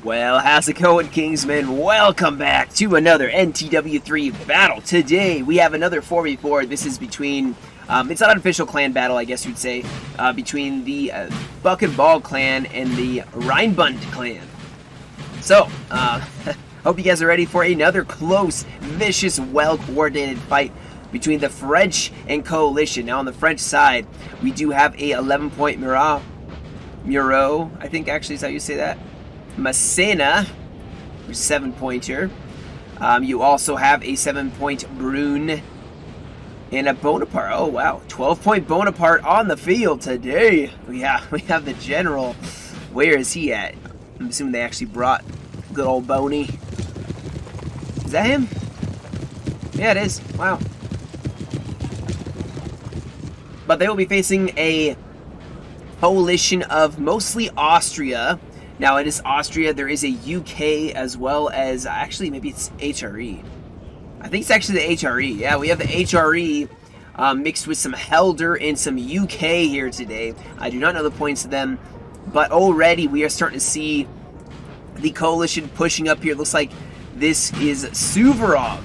Well, how's it going, Kingsmen? Welcome back to another NTW3 battle. Today, we have another 4v4. This is between, it's not an official clan battle, I guess you'd say, between the Buck and Ball clan and the Rheinbund clan. So, hope you guys are ready for another close, vicious, well-coordinated fight between the French and Coalition. Now, on the French side, we do have a 11-point Muro, I think actually is how you say that. Massena, 7-pointer. You also have a 7-point Brune and a Bonaparte. Oh wow, 12-point Bonaparte on the field today. We have the general. Where is he at? I'm assuming they actually brought good old Boney. Is that him? Yeah, it is. Wow. But they will be facing a coalition of mostly Austria. Now, it is Austria. There is a UK as well as, actually, maybe it's HRE. I think it's actually the HRE. Yeah, we have the HRE mixed with some Helder and some UK here today. I do not know the points of them, but already we are starting to see the coalition pushing up here. It looks like this is Suvorov.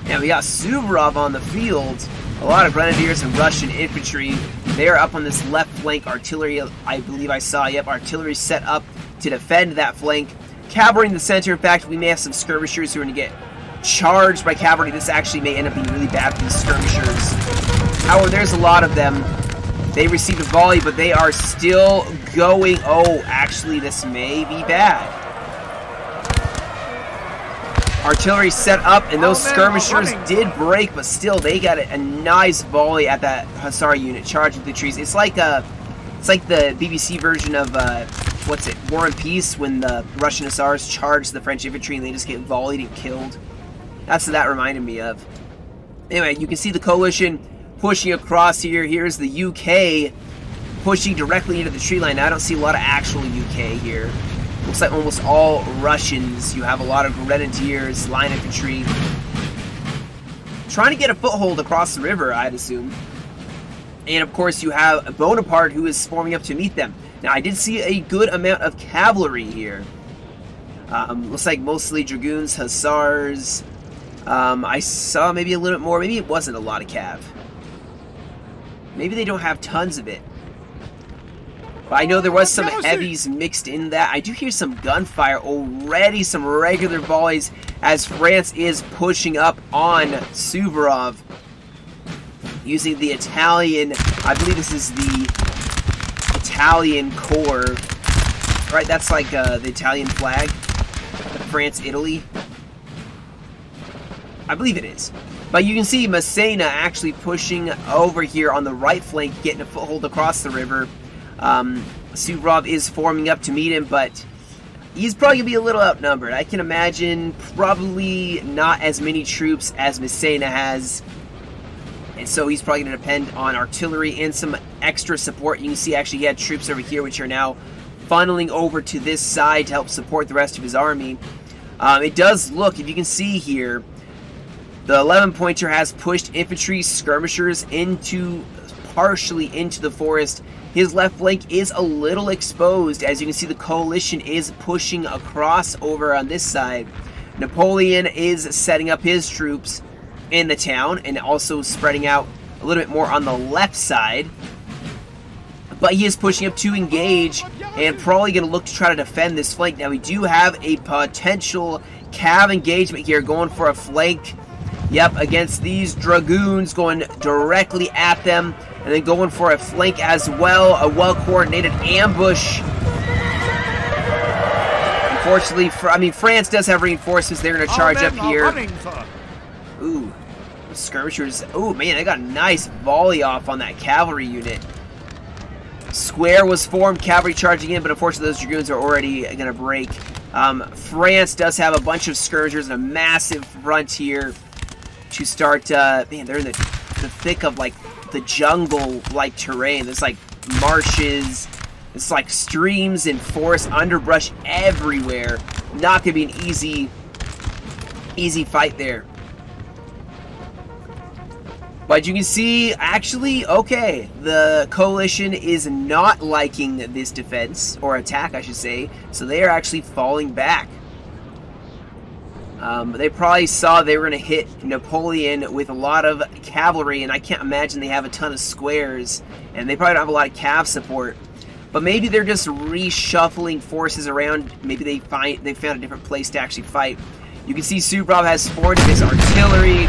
Yeah, we got Suvorov on the field. A lot of Grenadiers and Russian infantry. They are up on this left flank. Artillery, I believe I saw. Yep, artillery set up to defend that flank. Cavalry in the center. In fact, we may have some skirmishers who are going to get charged by cavalry. This actually may end up being really bad for these skirmishers. However, there's a lot of them. They received a volley, but they are still going. Oh, actually, this may be bad. Artillery set up, and those skirmishers did break, but still, they got a nice volley at that Hussar unit charging the trees. It's like the BBC version of what's it, War and Peace, when the Russian Hussars charge the French infantry and they just get volleyed and killed. That's what that reminded me of. Anyway, you can see the coalition pushing across here. Here's the UK pushing directly into the tree line. Now, I don't see a lot of actual UK here. Looks like almost all Russians. You have a lot of Grenadiers, line infantry, trying to get a foothold across the river, I'd assume. And of course, you have Bonaparte, who is forming up to meet them. Now, I did see a good amount of cavalry here. Looks like mostly Dragoons, Hussars. I saw maybe a little bit more. Maybe it wasn't a lot of cav. Maybe they don't have tons of it. But I know there was some heavies mixed in that. I do hear some gunfire already, some regular volleys as France is pushing up on Suvorov using the Italian, I believe this is the Italian Corps, right? That's like the Italian flag, France-Italy. I believe it is. But you can see Massena actually pushing over here on the right flank, getting a foothold across the river. Suvorov is forming up to meet him, but he's probably going to be a little outnumbered. I can imagine probably not as many troops as Massena has, and so he's probably going to depend on artillery and some extra support. You can see actually he had troops over here which are now funneling over to this side to help support the rest of his army. It does look, if you can see here, the 11-pointer has pushed infantry skirmishers partially into the forest. His left flank is a little exposed. As you can see, the coalition is pushing across over on this side. Napoleon is setting up his troops in the town and also spreading out a little bit more on the left side. But he is pushing up to engage and probably going to look to try to defend this flank. Now, we do have a potential cav engagement here going for a flank. Yep, against these Dragoons, going directly at them. And then going for a flank as well, a well-coordinated ambush. Unfortunately, France does have reinforcements. They're going to charge up here. Ooh, skirmishers. Ooh, man, they got a nice volley off on that cavalry unit. Square was formed, cavalry charging in, but unfortunately those Dragoons are already going to break. France does have a bunch of skirmishers and a massive front here to start. Man, they're in the thick of, like, the jungle-like terrain. There's like marshes, it's like streams and forest underbrush everywhere. Not gonna be an easy fight there. But you can see, actually, okay, the coalition is not liking this defense, or attack, I should say, so they are actually falling back. They probably saw they were going to hit Napoleon with a lot of cavalry, and I can't imagine they have a ton of squares, and they probably don't have a lot of cav support. But maybe they're just reshuffling forces around. Maybe they found a different place to actually fight. You can see Suvorov has forged his artillery.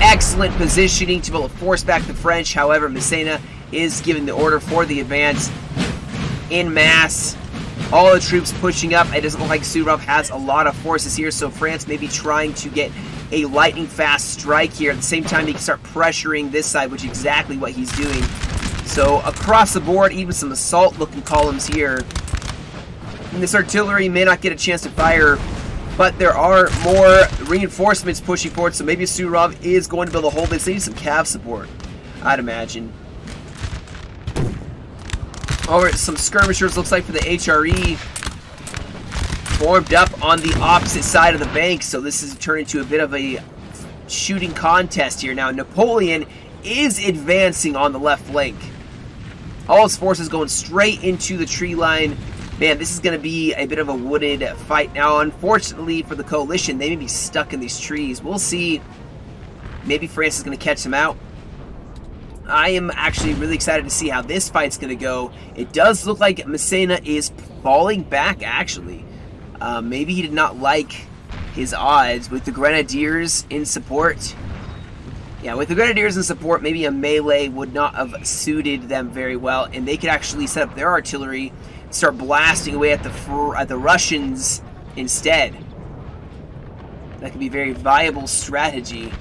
Excellent positioning to be able to force back the French. However, Massena is giving the order for the advance in mass. All the troops pushing up. It doesn't look like Suvorov has a lot of forces here, so France may be trying to get a lightning-fast strike here. At the same time, he can start pressuring this side, which is exactly what he's doing. So across the board, even some assault-looking columns here. And this artillery may not get a chance to fire, but there are more reinforcements pushing forward, so maybe Suvorov is going to be able to hold this. They need some cav support, I'd imagine. Over some skirmishers, looks like, for the HRE, formed up on the opposite side of the bank, so this has turned into a bit of a shooting contest here. Now, Napoleon is advancing on the left flank. All his forces going straight into the tree line. Man, this is going to be a bit of a wooded fight. Now, unfortunately for the coalition, they may be stuck in these trees. We'll see. Maybe France is going to catch them out. I am actually really excited to see how this fight's going to go. It does look like Massena is falling back, actually. Maybe he did not like his odds with the Grenadiers in support. Yeah, with the Grenadiers in support, maybe a melee would not have suited them very well, and they could actually set up their artillery, start blasting away at the Russians instead. That could be a very viable strategy.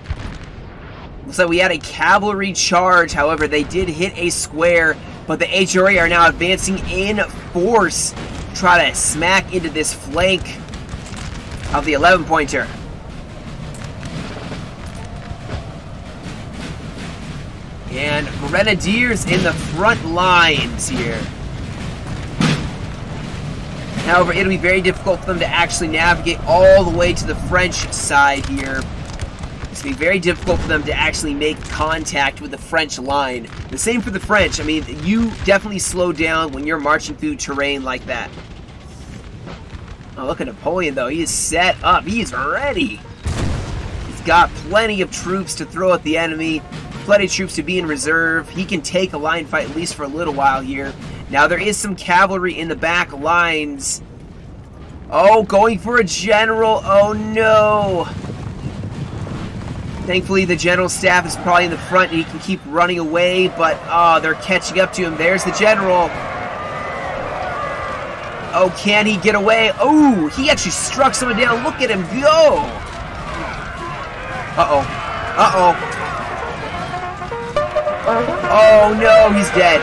Looks like we had a cavalry charge. However, they did hit a square, but the HRE are now advancing in force to try to smack into this flank of the 11-pointer. And Grenadiers in the front lines here. However, it'll be very difficult for them to actually navigate all the way to the French side here. It's going to be very difficult for them to actually make contact with the French line. The same for the French. I mean, you definitely slow down when you're marching through terrain like that. Oh, look at Napoleon, though. He is set up. He is ready. He's got plenty of troops to throw at the enemy. Plenty of troops to be in reserve. He can take a line fight at least for a little while here. Now, there is some cavalry in the back lines. Oh, going for a general. Oh, no. Thankfully, the general staff is probably in the front and he can keep running away, but they're catching up to him. There's the general. Oh, can he get away? Oh, he actually struck someone down. Look at him go. Uh-oh. Uh-oh. Oh, no, he's dead.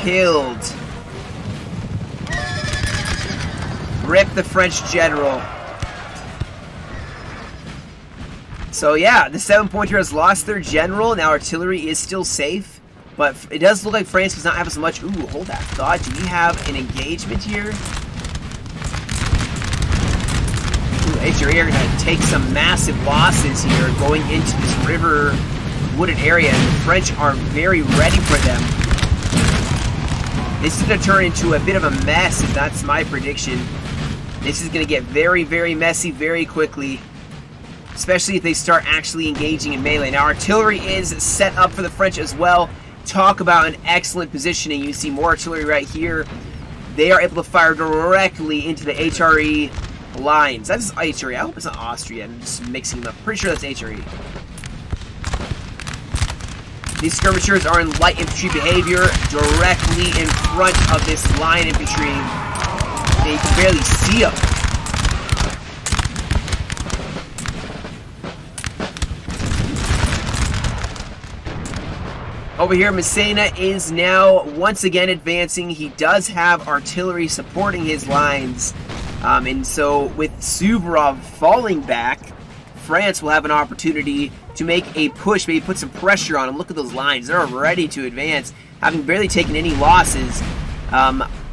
Killed. Rip the French general. So yeah, the 7-pointer has lost their general. Now artillery is still safe, but it does look like France does not have as much. Ooh, hold that thought. Do we have an engagement here? HRE are going to take some massive losses here going into this river wooded area, and the French are very ready for them. This is going to turn into a bit of a mess, if that's my prediction. This is going to get very, very messy very quickly, especially if they start actually engaging in melee. Now, artillery is set up for the French as well. Talk about an excellent positioning. You see more artillery right here. They are able to fire directly into the HRE lines. That's HRE. I hope it's not Austria. I'm just mixing them up. Pretty sure that's HRE. These skirmishers are in light infantry behavior directly in front of this line infantry. You can barely see them. Over here, Massena is now once again advancing. He does have artillery supporting his lines. And so with Suvorov falling back, France will have an opportunity to make a push, maybe put some pressure on them. Look at those lines. They're ready to advance, having barely taken any losses.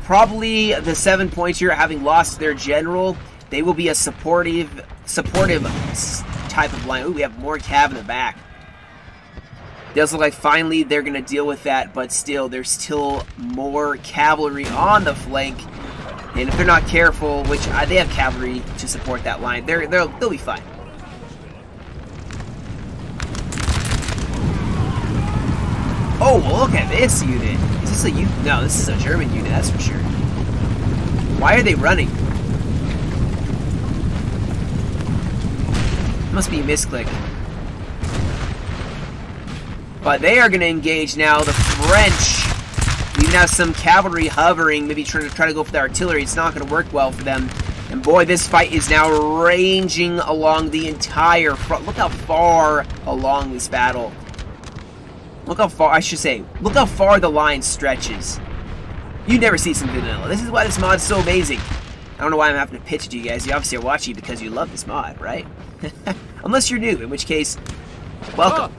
Probably the 7-pointer having lost their general. They will be a supportive type of line. Ooh, we have more cav in the back. Does look like finally they're going to deal with that, but still, there's still more cavalry on the flank. And if they're not careful, which they have cavalry to support that line, they'll be fine. Oh, well, look at this unit. Is this a unit? No, this is a German unit, that's for sure. Why are they running? Must be a misclick. But they are going to engage now. The French, we even have some cavalry hovering, maybe trying to go for the artillery. It's not going to work well for them. And boy, this fight is now ranging along the entire front. Look how far along this battle. Look how far, I should say, look how far the line stretches. You never see some vanilla. This is why this mod's so amazing. I don't know why I'm having to pitch it to you guys. You obviously are watching because you love this mod, right? Unless you're new, in which case, welcome.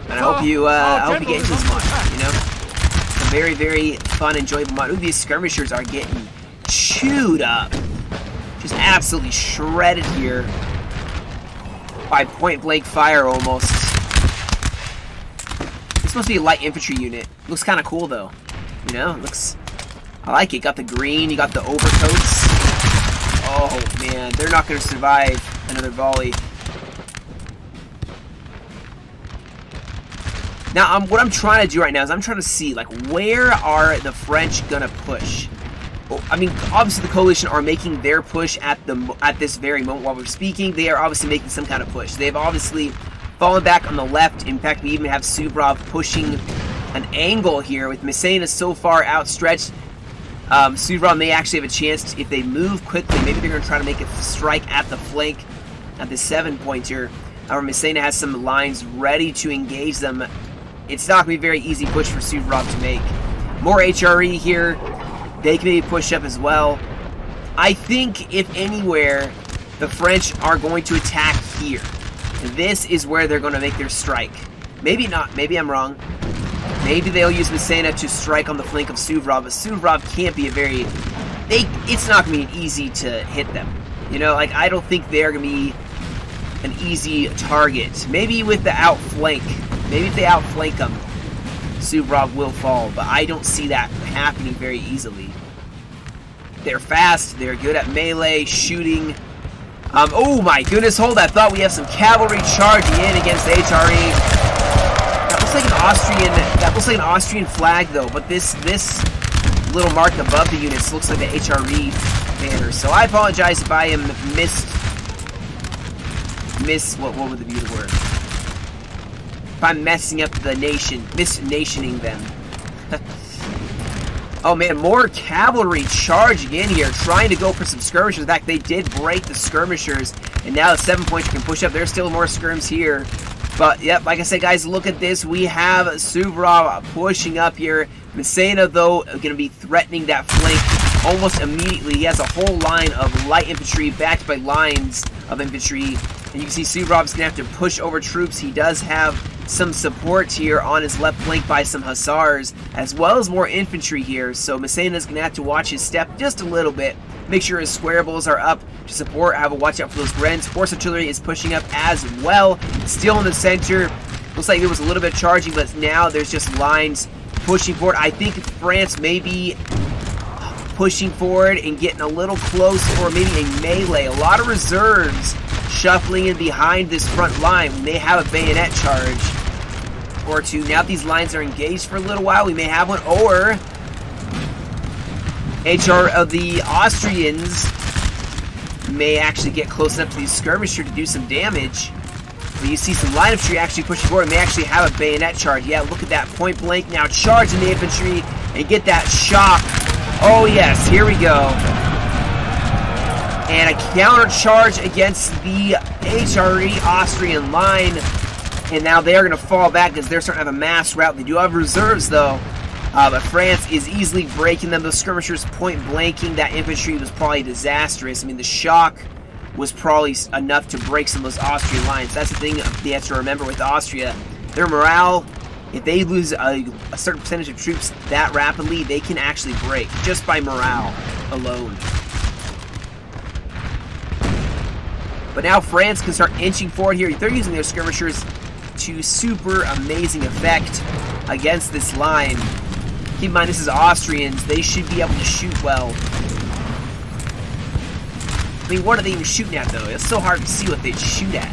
And I hope you get into this mod, you know? It's a very, very fun, enjoyable mod. Ooh, these skirmishers are getting chewed up. Just absolutely shredded here. By point-blank fire, almost. This must be a light infantry unit. Looks kind of cool, though. You know, looks... I like it. Got the green, you got the overcoats. Oh, man. They're not going to survive another volley. Now, what I'm trying to do right now is I'm trying to see, like, where are the French gonna push? Well, I mean, obviously the coalition are making their push at this very moment while we're speaking. They are obviously making some kind of push. They've obviously fallen back on the left. In fact, we even have Suvorov pushing an angle here with Massena so far outstretched. Suvorov may actually have a chance, if they move quickly, maybe they're gonna try to make a strike at the flank at the 7-pointer. However, Massena has some lines ready to engage them. It's not going to be a very easy push for Suvorov to make. More HRE here. They can maybe push up as well. I think, if anywhere, the French are going to attack here. This is where they're going to make their strike. Maybe not. Maybe I'm wrong. Maybe they'll use Massena to strike on the flank of Suvorov, but Suvorov can't be a very... It's not going to be easy to hit them. You know, like, I don't think they're going to be an easy target. Maybe with the outflank. Maybe if they outflank them, Suvorov will fall, but I don't see that happening very easily. They're fast, they're good at melee, shooting. Oh my goodness, hold that thought. We have some cavalry charging in against the HRE. That looks like an Austrian flag though, but this little mark above the units looks like the HRE banner. So I apologize if I am what would the beautiful word? If I'm messing up the nation, misnationing them. Oh man, more cavalry charging in here, trying to go for some skirmishers. In fact, they did break the skirmishers, and now the 7-pointer can push up. There's still more skirms here. But, yep, like I said, guys, look at this. We have Suvorov pushing up here. Massena, though, going to be threatening that flank almost immediately. He has a whole line of light infantry backed by lines of infantry. And you can see Suvorov's going to have to push over troops. He does have some support here on his left flank by some hussars, as well as more infantry here. So Massena's going to have to watch his step just a little bit. Make sure his square bulls are up to support. Have a watch out for those Grens. Horse artillery is pushing up as well. Still in the center. Looks like there was a little bit of charging, but now there's just lines pushing forward. I think France may be pushing forward and getting a little close for maybe a melee. A lot of reserves shuffling in behind this front line. We may have a bayonet charge or two. Now these lines are engaged for a little while, we may have one, or the Austrians may actually get close enough to these skirmishers to do some damage. But you see some line infantry actually pushing forward. May actually have a bayonet charge. Yeah, look at that, point blank. Now charging the infantry and get that shock. Oh yes, here we go. And a counter charge against the HRE Austrian line. And now they're going to fall back because they're starting to have a mass rout. They do have reserves though. But France is easily breaking them. Those skirmishers point blanking that infantry was probably disastrous. I mean, the shock was probably enough to break some of those Austrian lines. That's the thing they have to remember with Austria. Their morale, if they lose a certain percentage of troops that rapidly, they can actually break just by morale alone. But now France can start inching forward here. They're using their skirmishers to super amazing effect against this line. Keep in mind, this is Austrians. They should be able to shoot well. I mean, what are they even shooting at, though? It's so hard to see what they shoot at.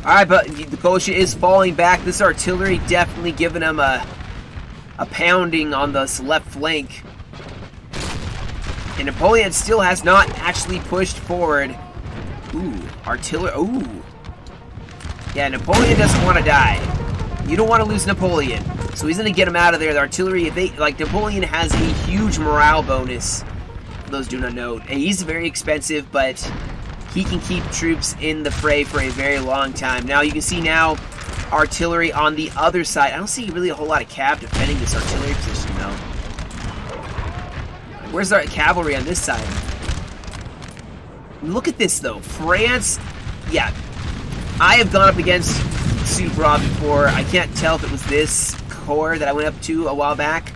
Alright, but the coalition is falling back. This artillery definitely giving them a pounding on this left flank. And Napoleon still has not actually pushed forward. Ooh, artillery. Ooh. Yeah, Napoleon doesn't want to die. You don't want to lose Napoleon. So he's going to get him out of there. The artillery, Napoleon has a huge morale bonus. For those who do not know. And he's very expensive, but he can keep troops in the fray for a very long time. Now, you can see now artillery on the other side. I don't see really a whole lot of cav defending this artillery position, though. Where's our cavalry on this side? Look at this, though. France, yeah. I have gone up against Suvorov before. I can't tell if it was this corps that I went up to a while back.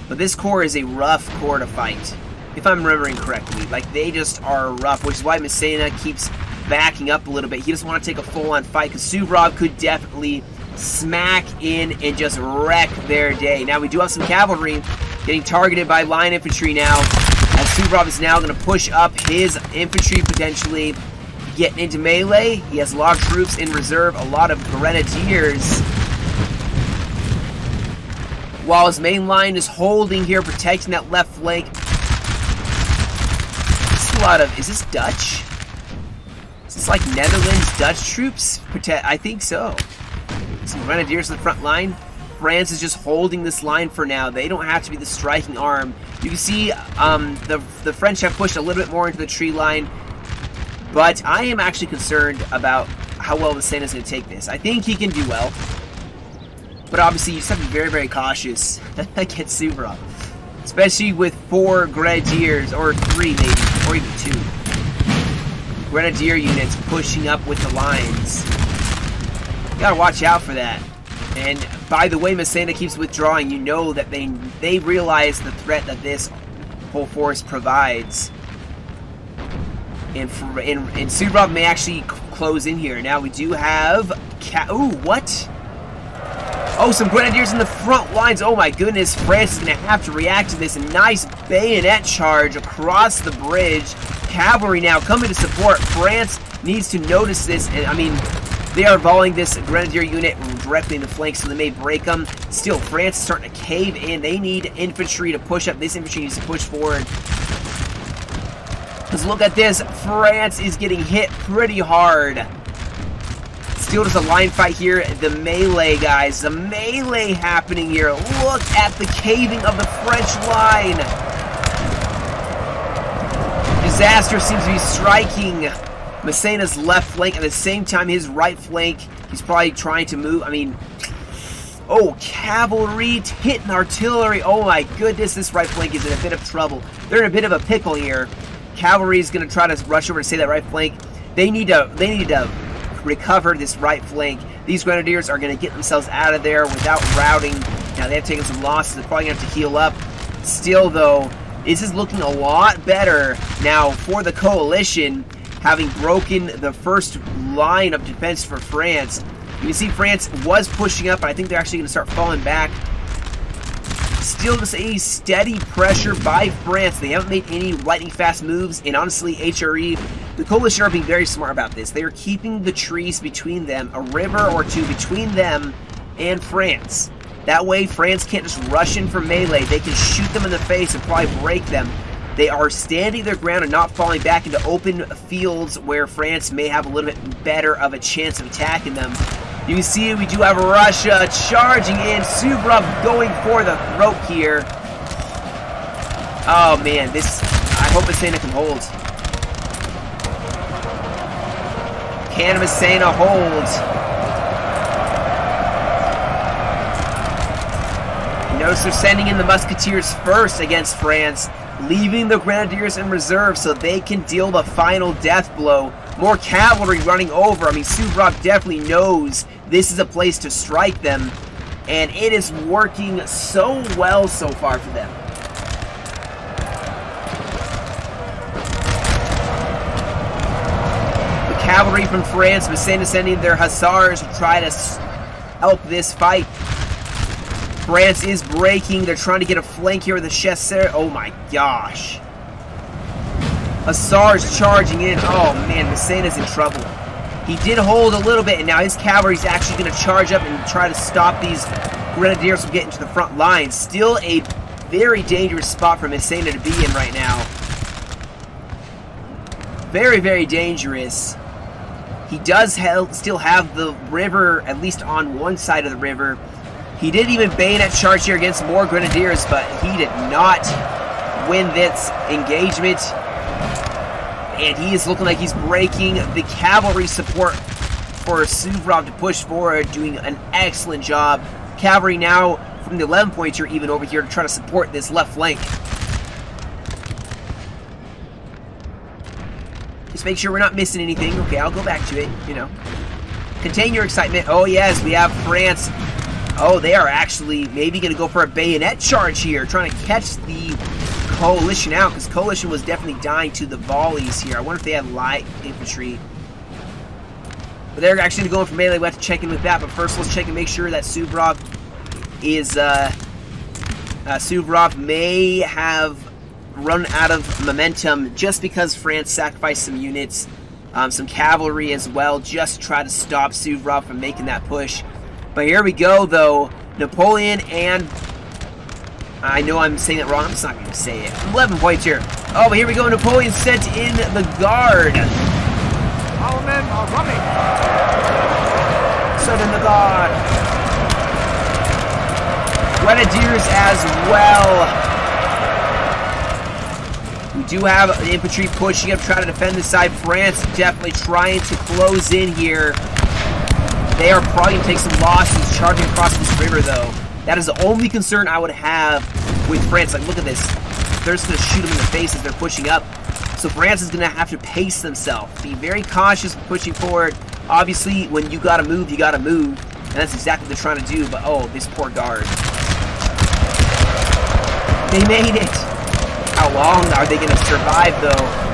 But this corps is a rough corps to fight. If I'm remembering correctly. Like, they just are rough, which is why Massena keeps backing up a little bit. He doesn't want to take a full-on fight, because Suvorov could definitely smack in and just wreck their day. Now, we do have some cavalry getting targeted by line infantry now, as Suvorov is now going to push up his infantry, potentially getting into melee. He has a lot of troops in reserve, a lot of grenadiers, while his main line is holding here, protecting that left flank. A lot of, is this Dutch? Is this like Netherlands Dutch troops? I think so. Some grenadiers in the front line. France is just holding this line for now. They don't have to be the striking arm. You can see the French have pushed a little bit more into the tree line, but I am actually concerned about how well Massena is going to take this. I think he can do well, but obviously you just have to be very, very cautious against Suvorov. Especially with 4 grenadiers, or 3 maybe, or even 2 grenadier units pushing up with the lines. You gotta watch out for that. And by the way Massena keeps withdrawing, you know that they realize the threat that this whole force provides. And Suvorov may actually close in here. Now we do have... Ooh, what? Oh, some grenadiers in the front lines. Oh my goodness, France is going to have to react to this. A nice bayonet charge across the bridge. Cavalry now coming to support. France needs to notice this. And I mean, they are volleying this grenadier unit directly in the flank, so they may break them. Still, France is starting to cave in. They need infantry to push up. This infantry needs to push forward. Because look at this. France is getting hit pretty hard. Still just a line fight here. The melee, guys. The melee happening here. Look at the caving of the French line. Disaster seems to be striking Massena's left flank. At the same time, his right flank, he's probably trying to move. I mean, oh, cavalry hitting artillery. Oh my goodness, this right flank is in a bit of trouble. They're in a bit of a pickle here. Cavalry is going to try to rush over to save that right flank. They need to recover this right flank. These grenadiers are going to get themselves out of there without routing. Now, they have taken some losses. They're probably going to have to heal up. Still, though, this is looking a lot better now for the coalition, having broken the first line of defense for France. You can see France was pushing up, but I think they're actually going to start falling back. Still just a steady pressure by France. They haven't made any lightning fast moves, and honestly, HRE, the coalition are being very smart about this. They are keeping the trees between them, a river or two between them and France. That way, France can't just rush in for melee. They can shoot them in the face and probably break them. They are standing their ground and not falling back into open fields where France may have a little bit better of a chance of attacking them. You can see we do have Russia charging in. Suvorov going for the throat here. Oh man, this, I hope Massena can hold. Can Massena hold? You notice they're sending in the musketeers first against France. leaving the Grenadiers in reserve so they can deal the final death blow. More cavalry running over. I mean, Suvorov definitely knows this is a place to strike them, and it is working so well so far for them. The cavalry from France, Massena sending their hussars to try to help this fight. France is breaking. They're trying to get a flank here with the chasseurs. Oh my gosh. Hussars charging in. Oh man, Massena's in trouble. He did hold a little bit, and now his cavalry's actually going to charge up and try to stop these Grenadiers from getting to the front lines. Still a very dangerous spot for Massena to be in right now. Very, very dangerous. He does still have the river, at least on one side of the river. He did even bayonet charge here against more Grenadiers, but he did not win this engagement. And he is looking like he's breaking the cavalry support for Suvorov to push forward, doing an excellent job. Cavalry now from the 11-pointer even over here to try to support this left flank. Just make sure we're not missing anything. Okay, I'll go back to it, you know. Contain your excitement. Oh yes, we have France. Oh, they are actually maybe going to go for a bayonet charge here, trying to catch the Coalition out, because Coalition was definitely dying to the volleys here. I wonder if they had light infantry. But they're actually going for melee. We have to check in with that. But first, let's check and make sure that Suvorov is Suvorov may have run out of momentum just because France sacrificed some units, some cavalry as well, just to try to stop Suvorov from making that push. But here we go, though. Napoleon and... I know I'm saying that wrong. I'm just not going to say it. 11 points here. Oh, but here we go. Napoleon sent in the guard. Our men are running. Sent in the guard. Grenadiers as well. We do have infantry pushing up, trying to defend this side. France definitely trying to close in here. They are probably going to take some losses charging across this river, though. That is the only concern I would have with France. Like, look at this. They're just going to shoot them in the face as they're pushing up. So France is going to have to pace themselves. Be very cautious with pushing forward. Obviously, when you got to move, you got to move. And that's exactly what they're trying to do. But, oh, this poor guard. They made it. How long are they going to survive, though?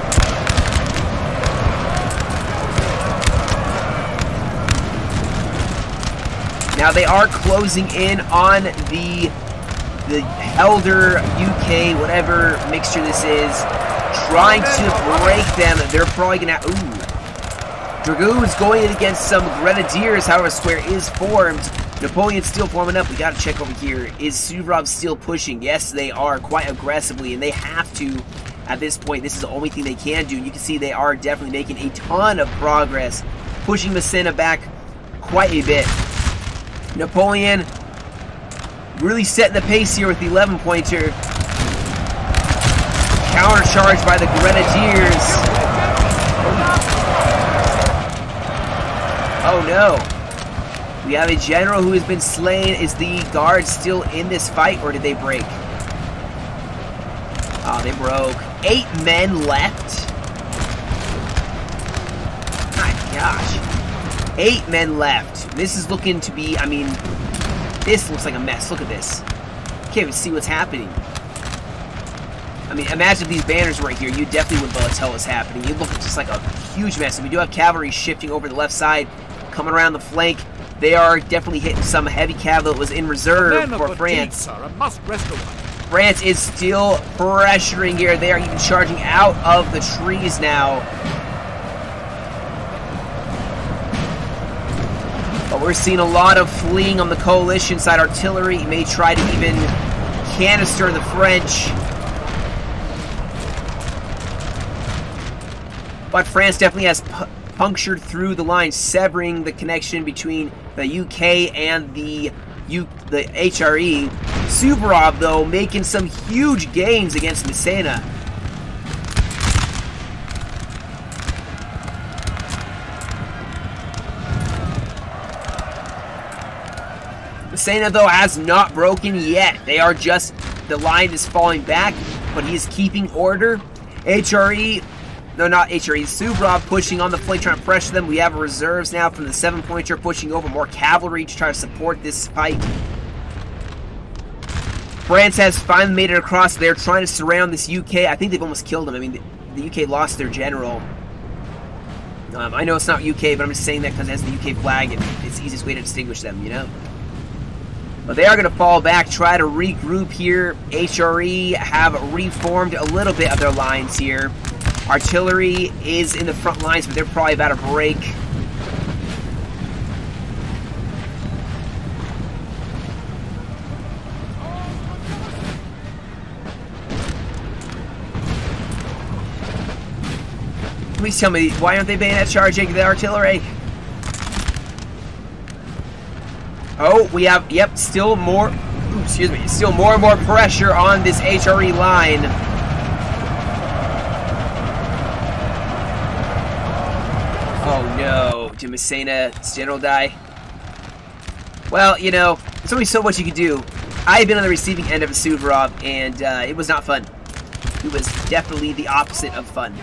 Now they are closing in on the Helder UK, whatever mixture this is, trying to break them. They're probably gonna. Ooh, Dragoons going in against some Grenadiers. However, square is formed. Napoleon's still forming up. We gotta check over here. Is Suvorov still pushing? Yes, they are quite aggressively, and they have to. At this point, this is the only thing they can do. You can see they are definitely making a ton of progress, pushing Massena back quite a bit. Napoleon really setting the pace here with the 11-pointer. Counter-charged by the Grenadiers. Oh no. We have a general who has been slain. Is the guard still in this fight, or did they break? Oh, they broke. 8 men left. My gosh. 8 men left. This is looking to be, I mean, this looks like a mess. Look at this. Can't even see what's happening. I mean, imagine if these banners were right here. You definitely wouldn't be able to tell what's happening. You look at just like a huge mess. And we do have cavalry shifting over the left side, coming around the flank. They are definitely hitting some heavy cavalry that was in reserve for France. France is still pressuring here. They are even charging out of the trees now. But we're seeing a lot of fleeing on the coalition side. Artillery may try to even canister the French. But France definitely has punctured through the line, severing the connection between the UK and the HRE. Suvorov, though, making some huge gains against Massena. Massena, though, has not broken yet. They are just, the line is falling back. but he is keeping order. HRE, no, not HRE, Suvorov pushing on the flank, trying to pressure them. We have reserves now from the 7-pointer pushing over, more cavalry to try to support this fight. France has finally made it across. They're trying to surround this UK. I think they've almost killed him. I mean, the UK lost their general. I know it's not UK, but I'm just saying that because it has the UK flag and it's the easiest way to distinguish them, you know? But they are going to fall back, try to regroup here. HRE have reformed a little bit of their lines here. Artillery is in the front lines, but they're probably about to break. Please tell me, why aren't they bayonet charging the artillery? Oh, we have, yep, still more, excuse me, still more and more pressure on this HRE line. Oh no, did Massena's general die? Well, you know, there's only so much you can do. I've been on the receiving end of a Suvorov, and it was not fun. It was definitely the opposite of fun.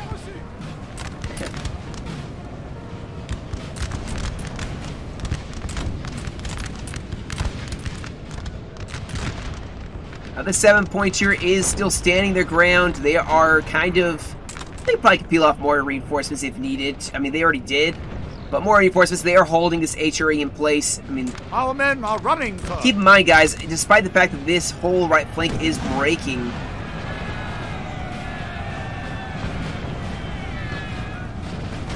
The 7-pointer is still standing their ground. They are kind of... They probably could peel off more reinforcements if needed. I mean, they already did. But more reinforcements. They are holding this HRE in place. I mean... Our men are running, sir. Keep in mind, guys, despite the fact that this whole right flank is breaking...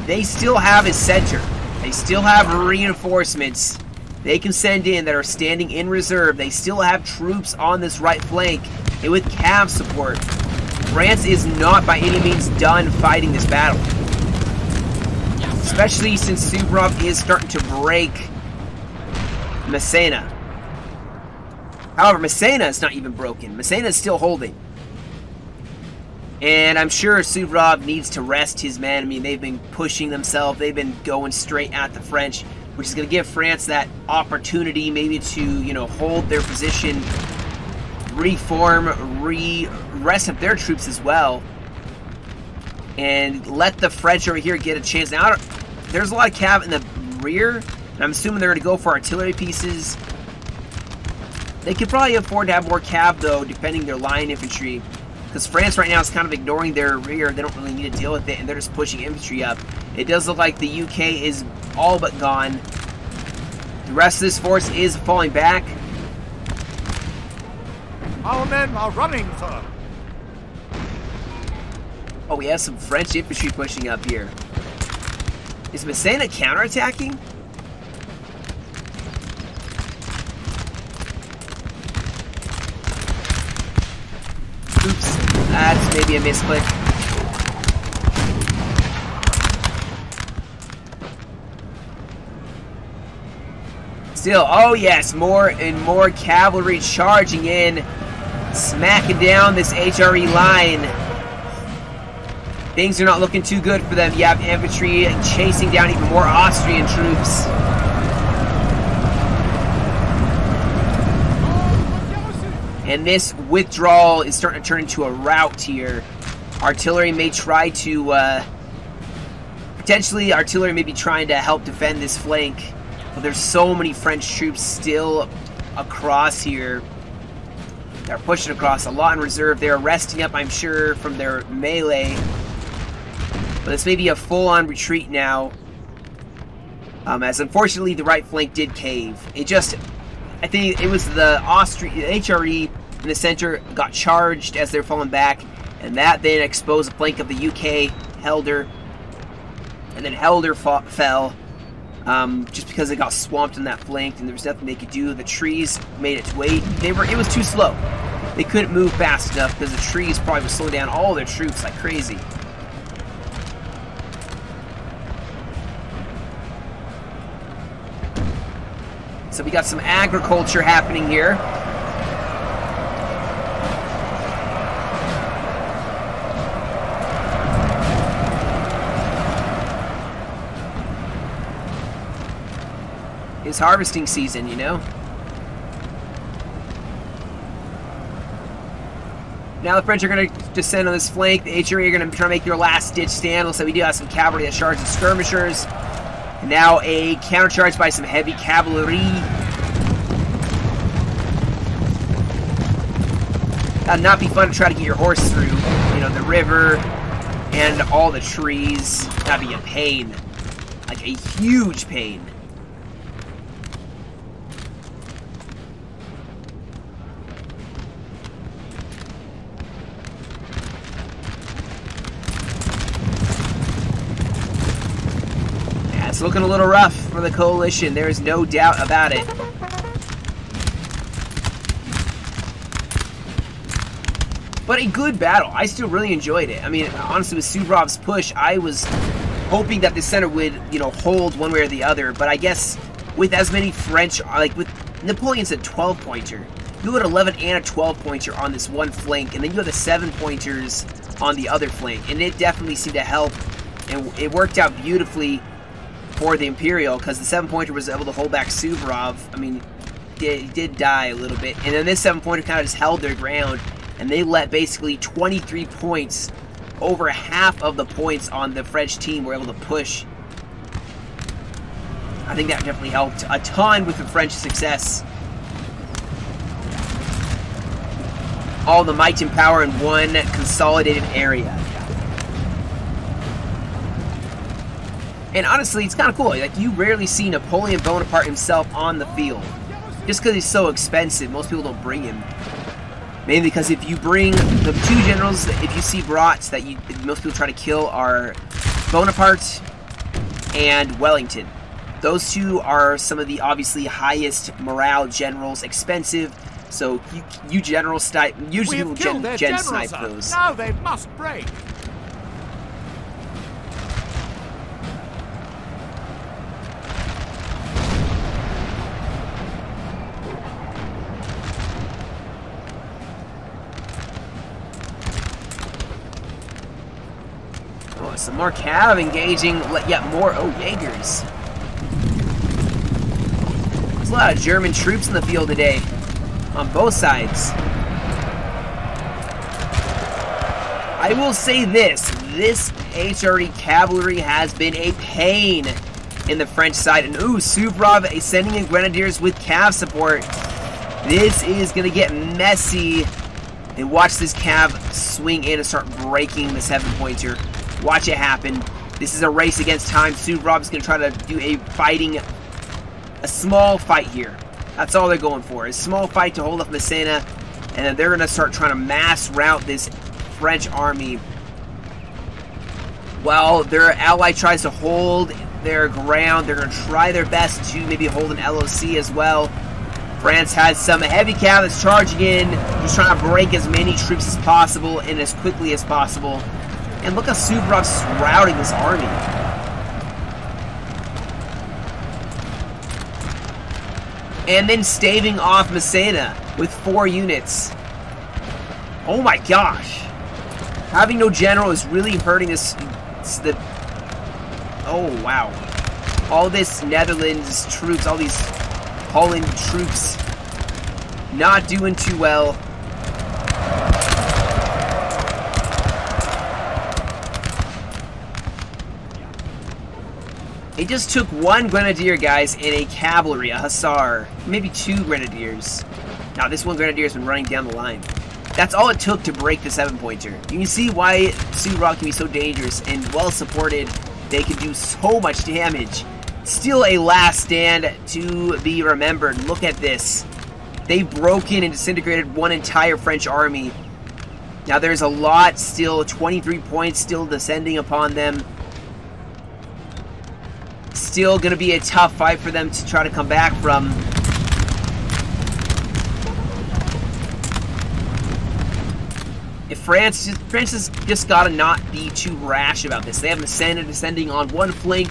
They still have a center. They still have reinforcements they can send in that are standing in reserve. They still have troops on this right flank and with cav support. France is not by any means done fighting this battle. Especially since Suvorov is starting to break Massena. However, Massena is not even broken. Massena is still holding. And I'm sure Suvorov needs to rest his men. I mean, they've been pushing themselves. They've been going straight at the French, which is going to give France that opportunity maybe to, you know, hold their position, reform, rest up their troops as well, and let the French over here get a chance. Now, there's a lot of cav in the rear, and I'm assuming they're going to go for artillery pieces. They could probably afford to have more cav, though, defending their line infantry, because France right now is kind of ignoring their rear. They don't really need to deal with it, and they're just pushing infantry up. It does look like the UK is all but gone. The rest of this force is falling back. Our men are running, sir. Oh, we have some French infantry pushing up here. Is Massena counterattacking? Oops, that's maybe a misclick. Still, oh yes, more and more cavalry charging in, smacking down this HRE line. Things are not looking too good for them. You have infantry chasing down even more Austrian troops. And this withdrawal is starting to turn into a rout here. Artillery may try to, potentially artillery may be trying to help defend this flank. But there's so many French troops still across here. They're pushing across, a lot in reserve. They're resting up, I'm sure, from their melee. But this may be a full-on retreat now. As unfortunately the right flank did cave. It just, I think it was the HRE in the center got charged as they're falling back. And that then exposed the flank of the UK, Helder. And then Helder fell. Just because it got swamped in that flank and there was nothing they could do. The trees made its way. It was too slow. They couldn't move fast enough because the trees probably would slow down all their troops like crazy. So we got some agriculture happening here. It's harvesting season, you know? Now the French are going to descend on this flank. The HRE are going to try to make their last-ditch stand. Looks like we do have some cavalry that charge and skirmishers. And now a countercharge by some heavy cavalry. That'd not be fun to try to get your horse through, you know, the river and all the trees. That'd be a pain. Like a huge pain. Yeah, it's looking a little rough for the coalition. There is no doubt about it. But a good battle. I still really enjoyed it. I mean, honestly, with Suvrov's push, I was hoping that the center would, you know, hold one way or the other. But I guess with as many French, like with Napoleon's a 12-pointer. You had 11 and a 12-pointer on this one flank, and then you had the 7-pointers on the other flank. And it definitely seemed to help. And it worked out beautifully for the Imperial, because the 7-pointer was able to hold back Suvorov. I mean, he did die a little bit. And then this 7-pointer kind of just held their ground. And they let basically 23 points, over half of the points on the French team were able to push. I think that definitely helped a ton with the French success. All the might and power in one consolidated area. And honestly, it's kind of cool. Like, you rarely see Napoleon Bonaparte himself on the field. Just because he's so expensive, most people don't bring him. Mainly because if you bring the two generals, if you see brats that most people try to kill are Bonaparte and Wellington. Those two are some of the obviously highest morale generals, expensive. So you general snipe, usually people gen snipe those. Now they must break. Some more cav engaging, yeah, more, oh, Jaegers. There's a lot of German troops in the field today, on both sides. I will say this HRE cavalry has been a pain in the French side. And ooh, Suvorov is sending in grenadiers with cav support. This is going to get messy. And watch this cav swing in and start breaking the 7-pointer. Watch it happen. This is a race against time. Suvorov is going to try to do a small fight here. That's all they're going for. A small fight to hold up Messina, and then they're going to start trying to mass rout this French army while their ally tries to hold their ground. They're going to try their best to maybe hold an LOC as well. France has some heavy cav that's charging in, just trying to break as many troops as possible and as quickly as possible. And look how Suvorov's routing this army. And then staving off Messina with 4 units. Oh my gosh. Having no general is really hurting us. Oh wow. All this Netherlands troops, all these Holland troops not doing too well. It just took 1 grenadier, guys, and a cavalry, a hussar, maybe 2 grenadiers. Now, this 1 grenadier has been running down the line. That's all it took to break the 7-pointer. You can see why Suvorov can be so dangerous and well supported. They can do so much damage. Still a last stand to be remembered. Look at this. They broke in and disintegrated one entire French army. Now, there's a lot still, 23 points still descending upon them. Still going to be a tough fight for them to try to come back from. If France has just got to not be too rash about this. They have Messina descending on one flank.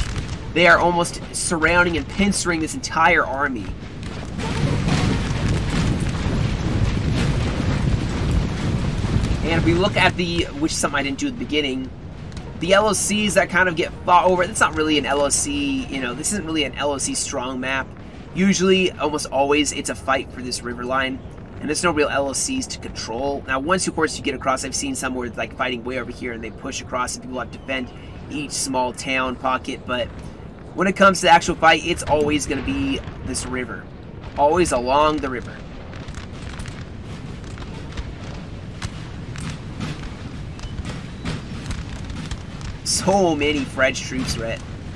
They are almost surrounding and pincering this entire army. And if we look at which is something I didn't do at the beginning, the LOCs that kind of get fought over, it's not really an LOC, you know, this isn't really an LOC strong map. Usually, almost always, it's a fight for this river line. And there's no real LOCs to control. Now, once, of course, you get across, I've seen some where it's like fighting way over here and they push across and people have to defend each small town pocket. But when it comes to the actual fight, it's always going to be this river. Always along the river. So many French troops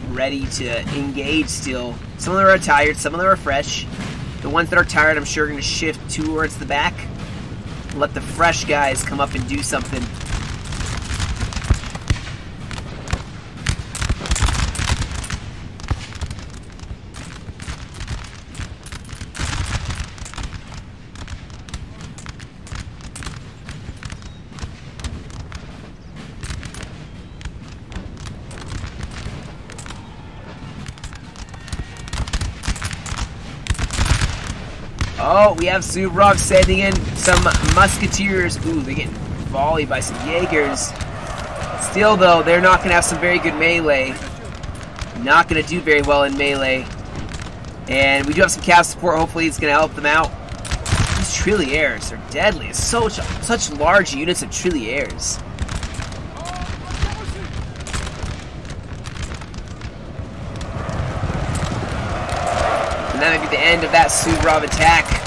ready to engage still. Some of them are tired, some of them are fresh. The ones that are tired, I'm sure, are going to shift towards the back. Let the fresh guys come up and do something. Oh, we have Suvorov sending in some musketeers. Ooh, they're getting volleyed by some Jaegers. Still, though, they're not going to have some very good melee. Not going to do very well in melee. And we do have some cav support. Hopefully, it's going to help them out. These Trilliers are deadly. It's such large units of Trilliers. And that might be the end of that Suvorov attack.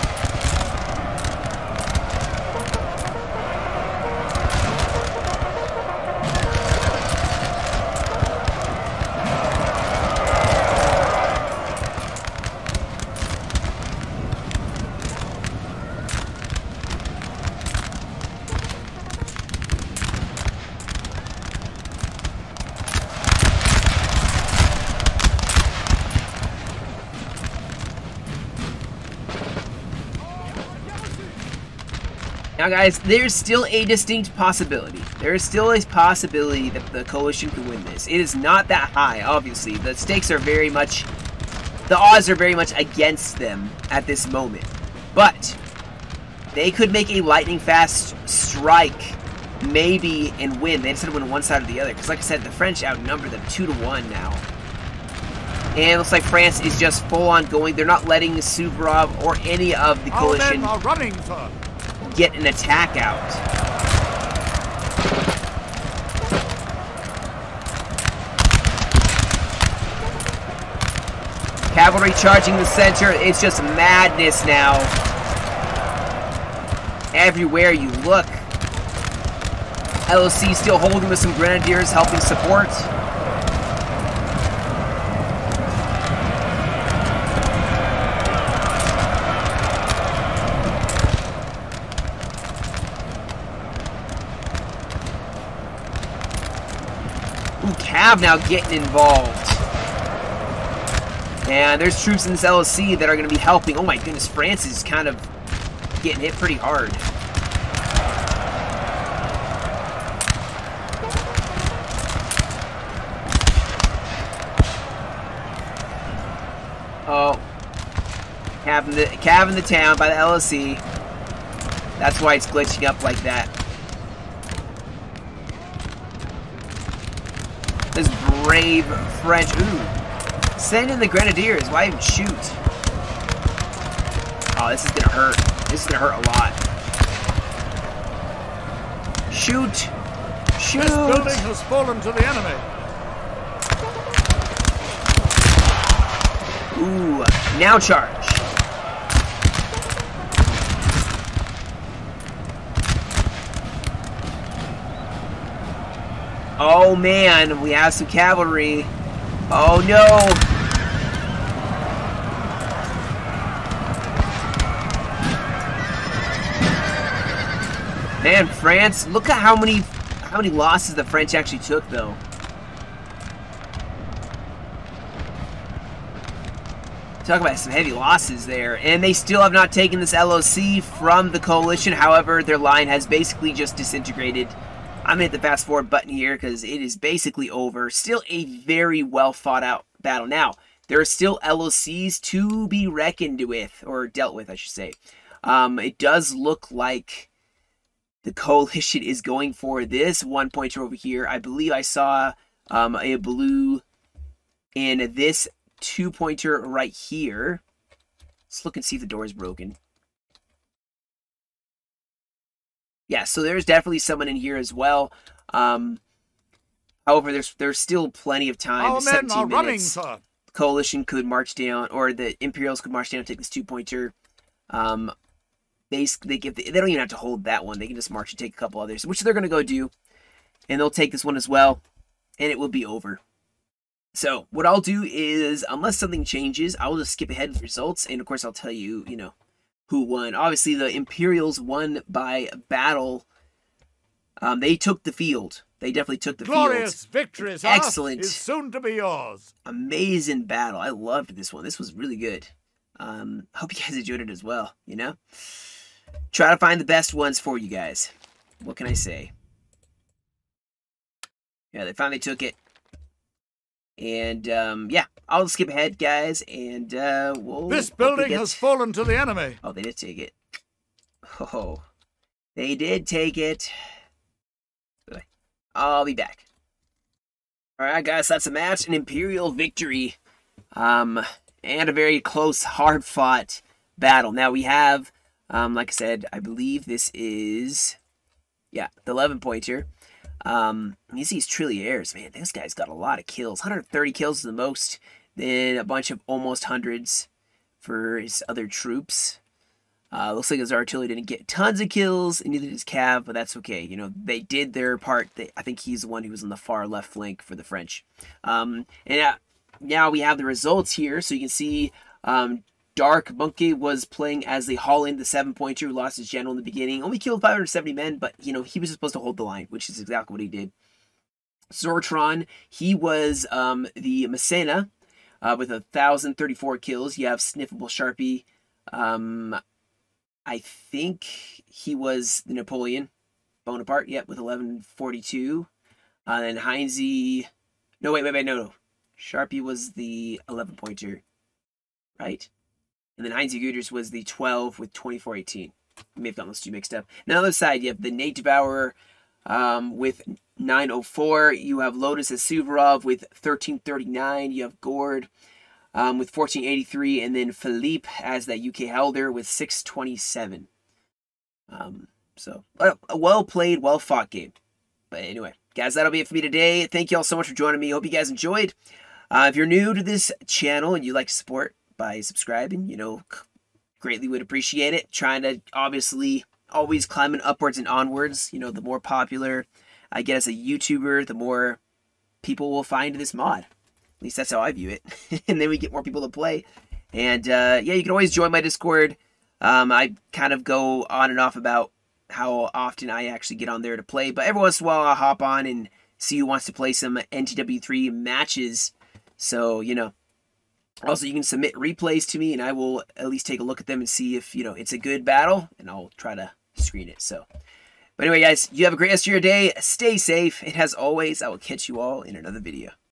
Now, guys, there's still a distinct possibility. There is still a possibility that the coalition can win this. It is not that high, obviously. The stakes are very much... The odds are very much against them at this moment. But they could make a lightning-fast strike, maybe, and win. They just have to win one side or the other. Because, like I said, the French outnumber them 2-1 now. And it looks like France is just full-on going. They're not letting Suvorov or any of the coalition... Our men are running, sir. Get an attack out. Cavalry charging the center. It's just madness now. Everywhere you look. LOC still holding with some grenadiers helping support. Cav now getting involved. And there's troops in this LOC that are going to be helping. Oh my goodness, France is kind of getting hit pretty hard. Oh. Cav in the town by the LOC. That's why it's glitching up like that. This brave French. Ooh. Send in the grenadiers. Why even shoot? Oh, this is gonna hurt. This is gonna hurt a lot. Shoot! Shoot! This building has fallen to the enemy. Ooh. Now charge. Oh man, we have some cavalry. Oh no! Man, France, look at how many losses the French actually took though. Talk about some heavy losses there. And they still have not taken this LOC from the coalition. However, their line has basically just disintegrated. I'm going to hit the fast forward button here because it is basically over. Still a very well fought out battle. Now, there are still LOCs to be reckoned with, or dealt with, I should say. It does look like the coalition is going for this one-pointer over here. I believe I saw a blue in this two-pointer right here. Let's look and see if the door is broken. Yeah, so there's definitely someone in here as well. However, there's still plenty of time. Our men 17 are running, minutes. sir. Coalition could march down, or the Imperials could march down and take this 2-pointer. They don't even have to hold that one. They can just march and take a couple others, which they're going to go do. And they'll take this one as well, and it will be over. So what I'll do is, unless something changes, I will just skip ahead with the results, and of course I'll tell you, who won. Obviously, the Imperials won by battle. They took the field. They definitely took the field. Glorious victory, sir. Excellent. Is soon to be yours. Amazing battle. I loved this one. This was really good. Hope you guys enjoyed it as well, Try to find the best ones for you guys. What can I say? Yeah, they finally took it. And, yeah, I'll skip ahead, guys, and, This building has fallen to the enemy. Oh, they did take it. Oh, they did take it. I'll be back. Alright, guys, that's a match. An Imperial victory. And a very close, hard-fought battle. Now, we have, like I said, I believe this is, yeah, the 11-pointer. You see his Trilliers, man, this guy's got a lot of kills. 130 kills is the most, then a bunch of almost hundreds for his other troops. Looks like his artillery didn't get tons of kills, and neither did his cav, but that's okay. They did their part. I think he's the one who was on the far left flank for the French. And now we have the results here, so you can see Dark Monkey was playing as the Holland, the 7-pointer, who lost his general in the beginning. Only killed 570 men, but, he was just supposed to hold the line, which is exactly what he did. Zortron, he was the Messena with 1,034 kills. You have Sniffable Sharpie. I think he was the Napoleon Bonaparte, yep, with 1142. Then Heinze... No, wait, no. Sharpie was the 11-pointer, right? And then Heinze Guders was the 12 with 2418. I may have gotten those two mixed up. Now, on the other side, you have the Nate Devourer with 904. You have Lotus as Suvorov with 1339. You have Gord with 1483. And then Philippe as that UK Helder with 627. So, a well-played, well-fought game. But anyway, guys, that'll be it for me today. Thank you all so much for joining me. Hope you guys enjoyed. If you're new to this channel and you like to support by subscribing, greatly would appreciate it. Trying to obviously always climbing upwards and onwards. The more popular I get as a YouTuber, the more people will find this mod. At least that's how I view it. And then we get more people to play. And yeah, you can always join my Discord. I kind of go on and off about how often I actually get on there to play. But every once in a while I'll hop on and see who wants to play some NTW3 matches. So, also, you can submit replays to me, and I will at least take a look at them and see if, it's a good battle, and I'll try to screen it. So, but anyway, guys, you have a great rest of your day. Stay safe, and as always, I will catch you all in another video.